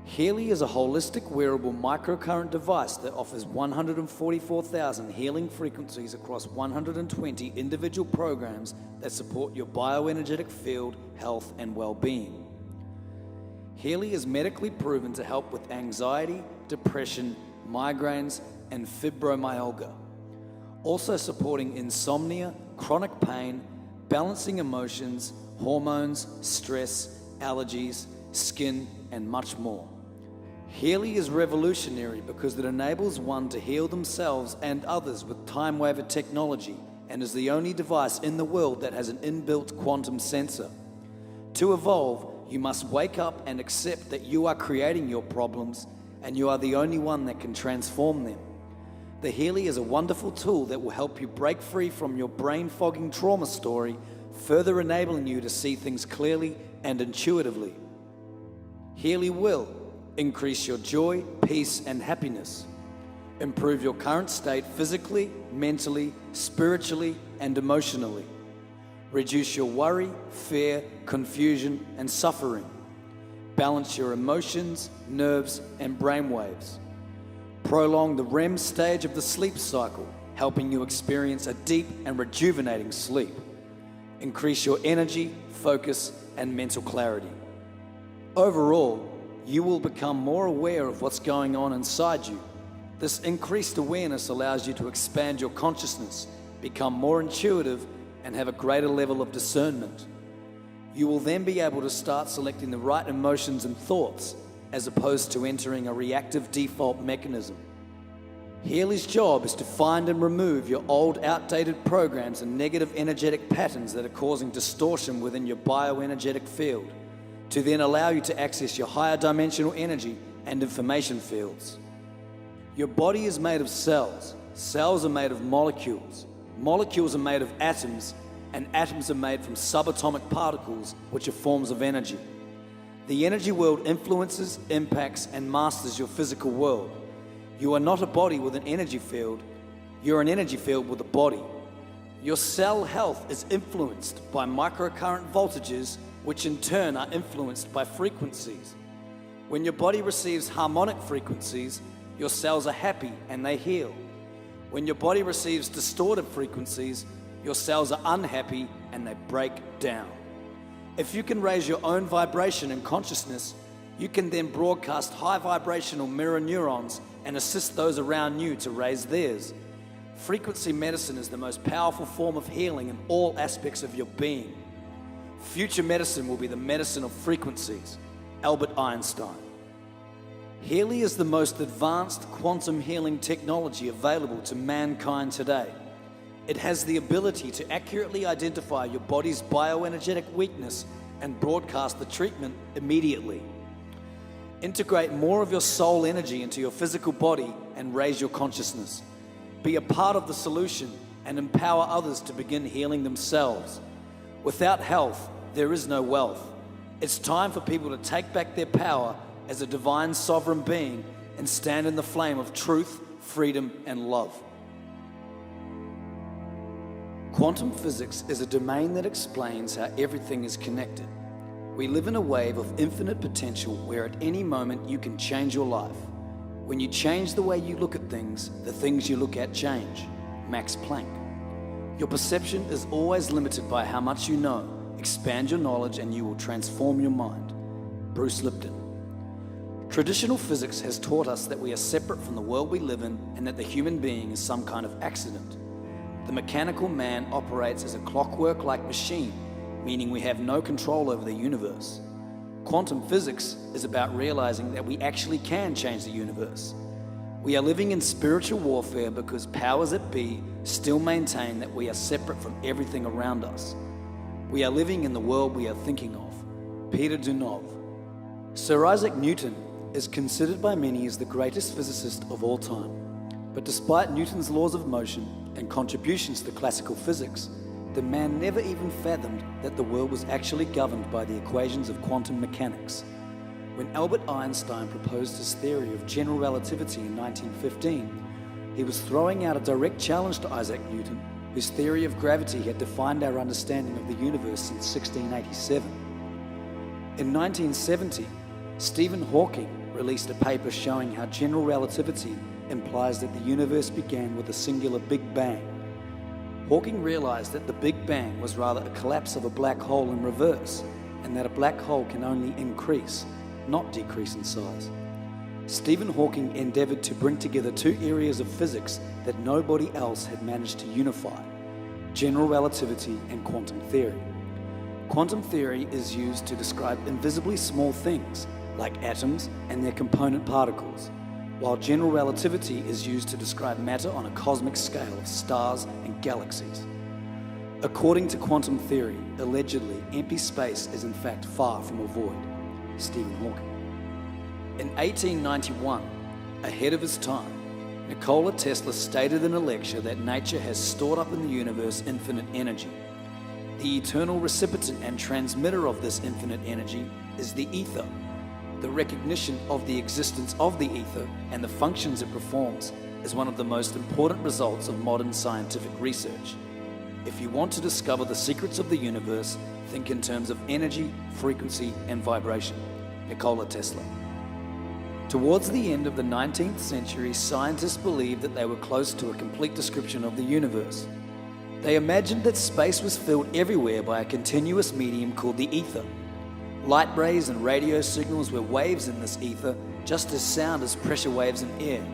Healy is a holistic wearable microcurrent device that offers 144,000 healing frequencies across 120 individual programs that support your bioenergetic field, health, and well-being. Healy is medically proven to help with anxiety, depression, migraines, and fibromyalgia, also supporting insomnia, chronic pain, balancing emotions, hormones, stress, allergies, skin, and much more. Healy is revolutionary because it enables one to heal themselves and others with time-waver technology and is the only device in the world that has an inbuilt quantum sensor. To evolve, you must wake up and accept that you are creating your problems and you are the only one that can transform them. The Healy is a wonderful tool that will help you break free from your brain-fogging trauma story, further enabling you to see things clearly and intuitively. Healy will increase your joy, peace, and happiness, improve your current state physically, mentally, spiritually, and emotionally, reduce your worry, fear, confusion, and suffering, balance your emotions, nerves, and brainwaves, prolong the REM stage of the sleep cycle, helping you experience a deep and rejuvenating sleep, increase your energy, focus, and mental clarity. Overall, you will become more aware of what's going on inside you. This increased awareness allows you to expand your consciousness, become more intuitive, and have a greater level of discernment. You will then be able to start selecting the right emotions and thoughts, as opposed to entering a reactive default mechanism. Healy's job is to find and remove your old, outdated programs and negative energetic patterns that are causing distortion within your bioenergetic field, to then allow you to access your higher dimensional energy and information fields. Your body is made of cells. Cells are made of molecules. Molecules are made of atoms, and atoms are made from subatomic particles, which are forms of energy. The energy world influences, impacts, and masters your physical world. You are not a body with an energy field. You're an energy field with a body. Your cell health is influenced by microcurrent voltages, which in turn are influenced by frequencies. When your body receives harmonic frequencies, your cells are happy and they heal. When your body receives distorted frequencies, your cells are unhappy and they break down. If you can raise your own vibration and consciousness, you can then broadcast high vibrational mirror neurons and assist those around you to raise theirs. Frequency medicine is the most powerful form of healing in all aspects of your being. Future medicine will be the medicine of frequencies. Albert Einstein. Healy is the most advanced quantum healing technology available to mankind today. It has the ability to accurately identify your body's bioenergetic weakness and broadcast the treatment immediately. Integrate more of your soul energy into your physical body and raise your consciousness. Be a part of the solution and empower others to begin healing themselves. Without health, there is no wealth. It's time for people to take back their power as a divine sovereign being and stand in the flame of truth, freedom, and love. Quantum physics is a domain that explains how everything is connected. We live in a wave of infinite potential where at any moment you can change your life. When you change the way you look at things, the things you look at change. Max Planck. Your perception is always limited by how much you know. Expand your knowledge and you will transform your mind. Bruce Lipton. Traditional physics has taught us that we are separate from the world we live in and that the human being is some kind of accident. The mechanical man operates as a clockwork-like machine, meaning we have no control over the universe. Quantum physics is about realizing that we actually can change the universe. We are living in spiritual warfare because powers that be still maintain that we are separate from everything around us. We are living in the world we are thinking of. Peter Dunov. Sir Isaac Newton is considered by many as the greatest physicist of all time. But despite Newton's laws of motion and contributions to classical physics, the man never even fathomed that the world was actually governed by the equations of quantum mechanics. When Albert Einstein proposed his theory of general relativity in 1915, he was throwing out a direct challenge to Isaac Newton, whose theory of gravity had defined our understanding of the universe since 1687. In 1970, Stephen Hawking released a paper showing how general relativity implies that the universe began with a singular Big Bang. Hawking realized that the Big Bang was rather a collapse of a black hole in reverse, and that a black hole can only increase, not decrease in size. Stephen Hawking endeavored to bring together two areas of physics that nobody else had managed to unify: general relativity and quantum theory. Quantum theory is used to describe invisibly small things, like atoms and their component particles, while general relativity is used to describe matter on a cosmic scale of stars and galaxies. According to quantum theory, allegedly, empty space is in fact far from a void. Stephen Hawking. In 1891, ahead of his time, Nikola Tesla stated in a lecture that nature has stored up in the universe infinite energy. The eternal recipient and transmitter of this infinite energy is the ether. The recognition of the existence of the ether and the functions it performs is one of the most important results of modern scientific research. If you want to discover the secrets of the universe, think in terms of energy, frequency, and vibration. Nikola Tesla. Towards the end of the 19th century, scientists believed that they were close to a complete description of the universe. They imagined that space was filled everywhere by a continuous medium called the ether. Light rays and radio signals were waves in this ether, just as sound is pressure waves in air.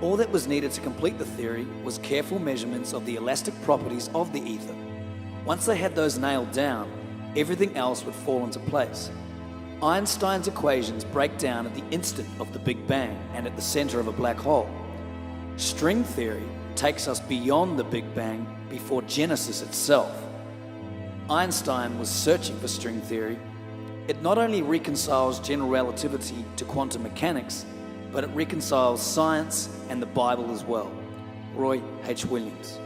All that was needed to complete the theory was careful measurements of the elastic properties of the ether. Once they had those nailed down, everything else would fall into place. Einstein's equations break down at the instant of the Big Bang and at the center of a black hole. String theory takes us beyond the Big Bang before Genesis itself. Einstein was searching for string theory. It not only reconciles general relativity to quantum mechanics, but it reconciles science and the Bible as well. Roy H. Williams.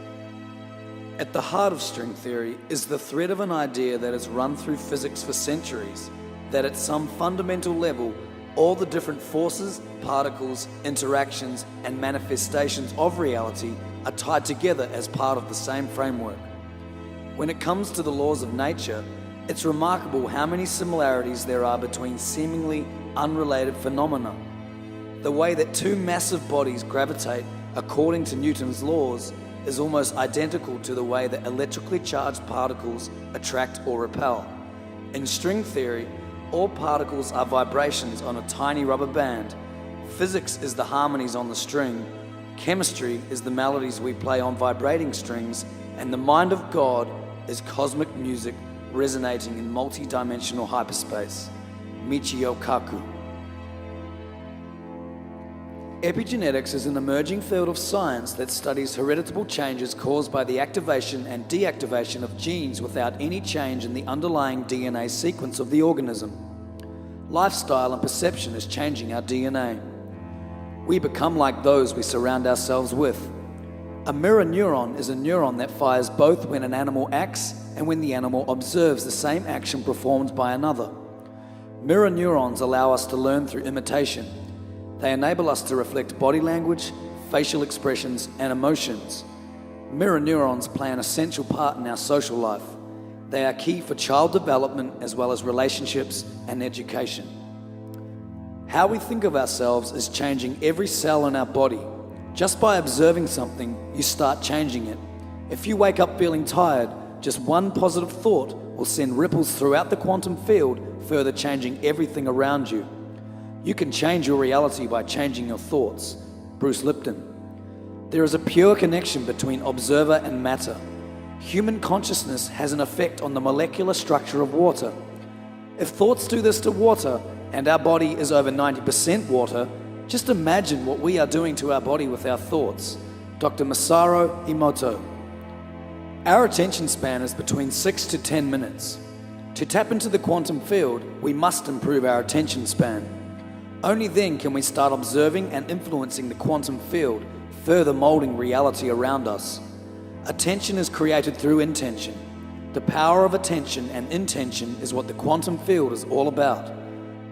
At the heart of string theory is the thread of an idea that has run through physics for centuries, that at some fundamental level, all the different forces, particles, interactions, and manifestations of reality are tied together as part of the same framework. When it comes to the laws of nature, it's remarkable how many similarities there are between seemingly unrelated phenomena. The way that two massive bodies gravitate according to Newton's laws is almost identical to the way that electrically charged particles attract or repel. In string theory, all particles are vibrations on a tiny rubber band. Physics is the harmonies on the string. Chemistry is the melodies we play on vibrating strings. And the mind of God is cosmic music resonating in multi-dimensional hyperspace. Michio Kaku. Epigenetics is an emerging field of science that studies hereditable changes caused by the activation and deactivation of genes without any change in the underlying DNA sequence of the organism. Lifestyle and perception is changing our DNA. We become like those we surround ourselves with. A mirror neuron is a neuron that fires both when an animal acts and when the animal observes the same action performed by another. Mirror neurons allow us to learn through imitation. They enable us to reflect body language, facial expressions, and emotions. Mirror neurons play an essential part in our social life. They are key for child development as well as relationships and education. How we think of ourselves is changing every cell in our body. Just by observing something, you start changing it. If you wake up feeling tired, just one positive thought will send ripples throughout the quantum field, further changing everything around you. You can change your reality by changing your thoughts. Bruce Lipton. There is a pure connection between observer and matter. Human consciousness has an effect on the molecular structure of water. If thoughts do this to water, and our body is over 90% water, just imagine what we are doing to our body with our thoughts. Dr. Masaru Emoto. Our attention span is between 6 to 10 minutes. To tap into the quantum field, we must improve our attention span. Only then can we start observing and influencing the quantum field, further molding reality around us. Attention is created through intention. The power of attention and intention is what the quantum field is all about.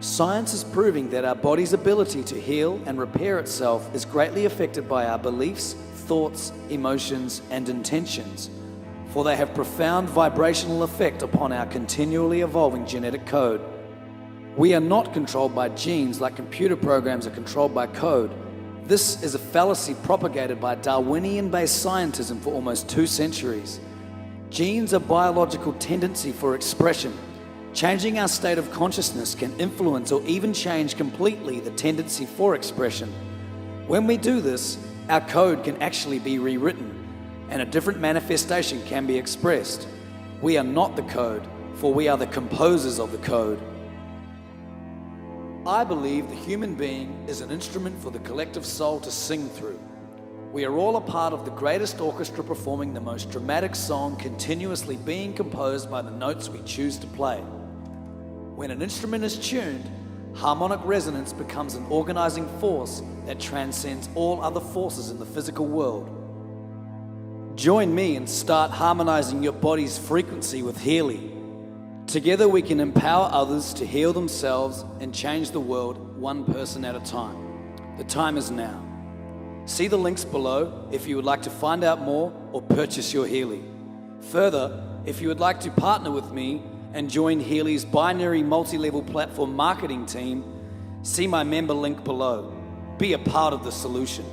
Science is proving that our body's ability to heal and repair itself is greatly affected by our beliefs, thoughts, emotions, and intentions, for they have profound vibrational effect upon our continually evolving genetic code. We are not controlled by genes like computer programs are controlled by code. This is a fallacy propagated by Darwinian-based scientism for almost 2 centuries. Genes are biological tendency for expression. Changing our state of consciousness can influence or even change completely the tendency for expression. When we do this, our code can actually be rewritten, and a different manifestation can be expressed. We are not the code, for we are the composers of the code. I believe the human being is an instrument for the collective soul to sing through. We are all a part of the greatest orchestra performing the most dramatic song continuously being composed by the notes we choose to play. When an instrument is tuned, harmonic resonance becomes an organizing force that transcends all other forces in the physical world. Join me and start harmonizing your body's frequency with Healy. Together we can empower others to heal themselves and change the world one person at a time. The time is now. See the links below if you would like to find out more or purchase your Healy. Further, if you would like to partner with me and join Healy's binary multi-level platform marketing team, see my member link below. Be a part of the solution.